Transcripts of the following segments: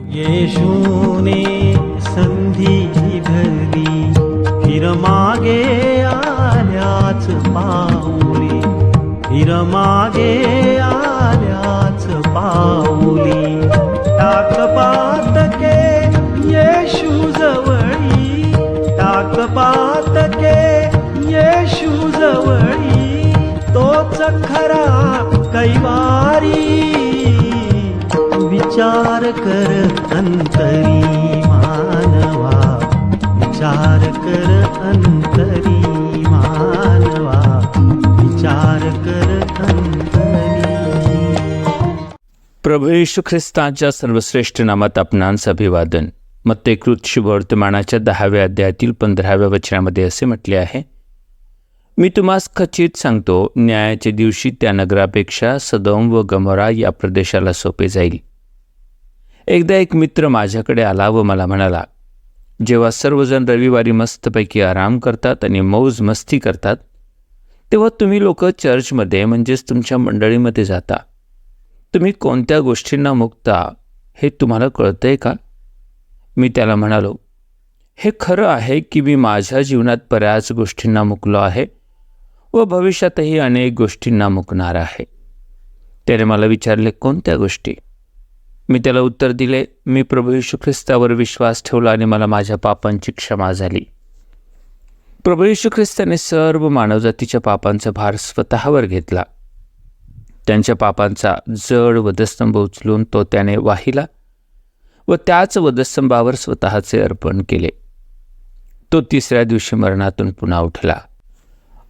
येशूने संधी धरली, फिर मागे आल्याच पाऊली, फिर मागे आल्याच पाऊली. टाक पातके येशू जवळी, टाक पातके येशू जवळी, तोच खरा कैवारी. विचार कर अंतरी मानवा, विचार कर अंतरी मानवा, विचार कर अंतरी. प्रभू येशू ख्रिस्ताच्या सर्वश्रेष्ठ नामात आपणांस अभिवादन. मत्तेकृत शुभवर्तमानाच्या 10व्या अध्यायातील 15व्या वचनामध्ये असे म्हटले आहे, मी तुम्हास खचित सांगतो, न्यायाच्या दिवशी त्या नगरापेक्षा सदोम व गमोरा या प्रदेशाला सोपे जाईल. एकदा एक मित्र माझ्याकडे आला व मला म्हणाला, जेव्हा सर्वजण रविवारी मस्तपैकी आराम करतात आणि मौज मस्ती करतात, तेव्हा तुम्ही लोक चर्चमध्ये म्हणजेच तुमच्या मंडळीमध्ये जाता. तुम्ही कोणत्या गोष्टींना मुकता हे तुम्हाला कळतंय का? मी त्याला म्हणालो, हे खरं आहे की मी माझ्या जीवनात बऱ्याच गोष्टींना मुकलो आहे व भविष्यातही अनेक गोष्टींना मुकणार आहे. त्याने मला विचारले, कोणत्या गोष्टी? मी त्याला उत्तर दिले, मी प्रभू येशू ख्रिस्तावर विश्वास ठेवला आणि मला माझ्या पापांची क्षमा झाली. प्रभू येशू ख्रिस्ताने सर्व मानवजातीच्या पापांचा भार स्वतःवर घेतला. त्यांच्या पापांचा जड वधस्तंभ उचलून तो त्याने वाहिला व त्याच वधस्तंभावर स्वतःचे अर्पण केले. तो 3ऱ्या दिवशी मरणातून पुन्हा उठला.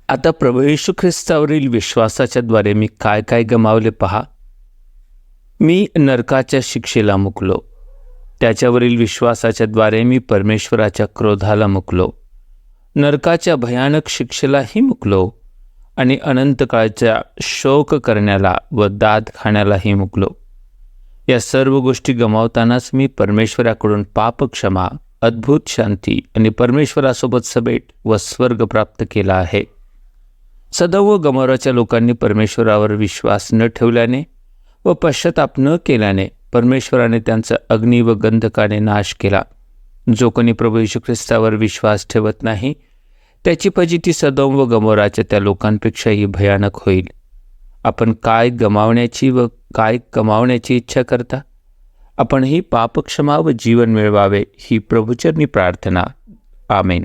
आता प्रभू येशू ख्रिस्तावरील विश्वासाच्या द्वारे मी काय काय गमावले पहा. मी नरकाच्या शिक्षेला मुकलो. त्याच्यावरील विश्वासाच्या द्वारे मी परमेश्वराच्या क्रोधाला मुकलो. नरकाच्या भयानक शिक्षेलाही मुकलो आणि अनंत काळच्या शोक करण्याला व दाद खाण्यालाही मुकलो. या सर्व गोष्टी गमावतानाच मी परमेश्वराकडून पापक्षमा, अद्भुत शांती आणि परमेश्वरासोबत सभेट व स्वर्ग प्राप्त केला आहे. सदोम व गमोराच्या लोकांनी परमेश्वरावर विश्वास न ठेवल्याने व पश्चाताप न केल्याने परमेश्वराने त्यांचा अग्नी व गंधकाने नाश केला. जो कोणी प्रभू येशू ख्रिस्तावर विश्वास ठेवत नाही, त्याची फजिती सदोम व गमोराच्या त्या लोकांपेक्षाही भयानक होईल. आपण काय गमावण्याची व काय कमावण्याची इच्छा करता? आपण ही पापक्षमा व जीवन मिळवावे ही प्रभुचरणी प्रार्थना. आमेन.